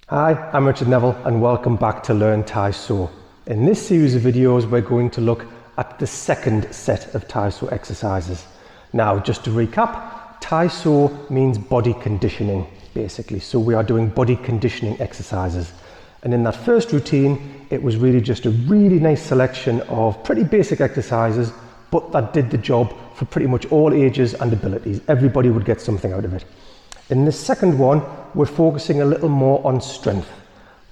Hi, I'm Richard Neville and welcome back to Learn Taiso. In this series of videos we're going to look at the second set of Taiso exercises. Now just to recap, Taiso means body conditioning basically. So we are doing body conditioning exercises. And in that first routine it was really just a really nice selection of pretty basic exercises, but that did the job for pretty much all ages and abilities. Everybody would get something out of it. In the second one, we're focusing a little more on strength,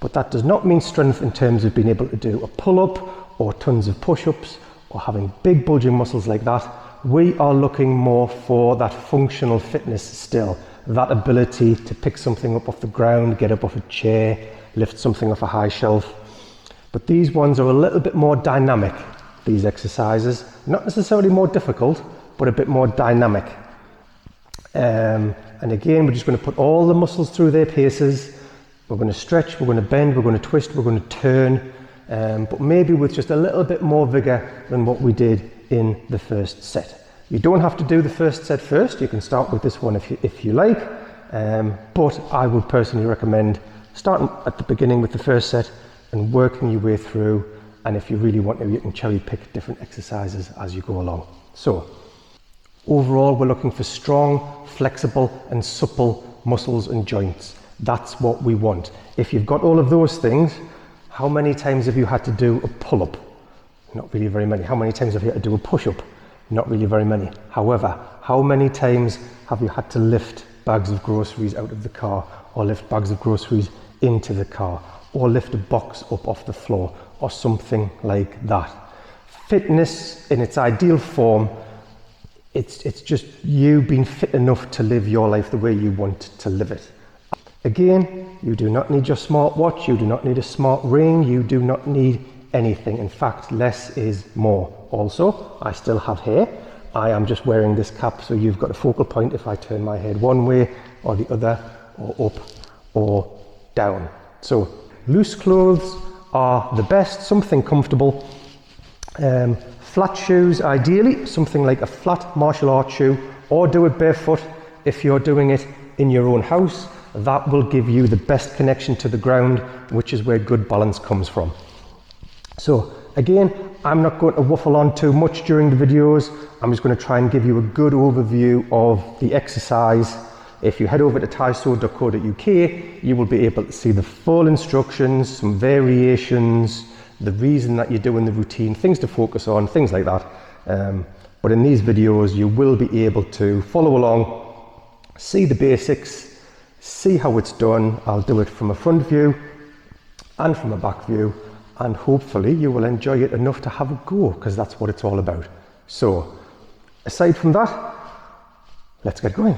but that does not mean strength in terms of being able to do a pull-up or tons of push-ups or having big bulging muscles like that. We are looking more for that functional fitness still, that ability to pick something up off the ground, get up off a chair, lift something off a high shelf. But these ones are a little bit more dynamic, these exercises, not necessarily more difficult, but a bit more dynamic. And again, we're just going to put all the muscles through their paces. We're going to stretch, we're going to bend, we're going to twist, we're going to turn, but maybe with just a little bit more vigor than what we did in the first set. You don't have to do the first set first. You can start with this one if you like, but I would personally recommend starting at the beginning with the first set and working your way through. And if you really want to, you can cherry pick different exercises as you go along. So overall, we're looking for strong, flexible and supple muscles and joints. That's what we want. If you've got all of those things, how many times have you had to do a pull-up? Not really very many. How many times have you had to do a push-up? Not really very many. However, how many times have you had to lift bags of groceries out of the car, or lift bags of groceries into the car, or lift a box up off the floor, or something like that? Fitness in its ideal form, it's just you being fit enough to live your life the way you want to live it. Again, you do not need your smartwatch, you do not need a smart ring, you do not need anything. In fact, less is more. Also, I still have hair. I am just wearing this cap, so you've got a focal point if I turn my head one way or the other, or up or down. So loose clothes are the best, something comfortable. Flat shoes, ideally, something like a flat martial arts shoe, or do it barefoot if you're doing it in your own house. That will give you the best connection to the ground, which is where good balance comes from. So again, I'm not going to waffle on too much during the videos. I'm just going to try and give you a good overview of the exercise. If you head over to taiso.co.uk, you will be able to see the full instructions, some variations, the reason that you're doing the routine, things to focus on, things like that. But in these videos, you will be able to follow along, see the basics, see how it's done. I'll do it from a front view and from a back view, and hopefully you will enjoy it enough to have a go, because that's what it's all about. So aside from that, let's get going.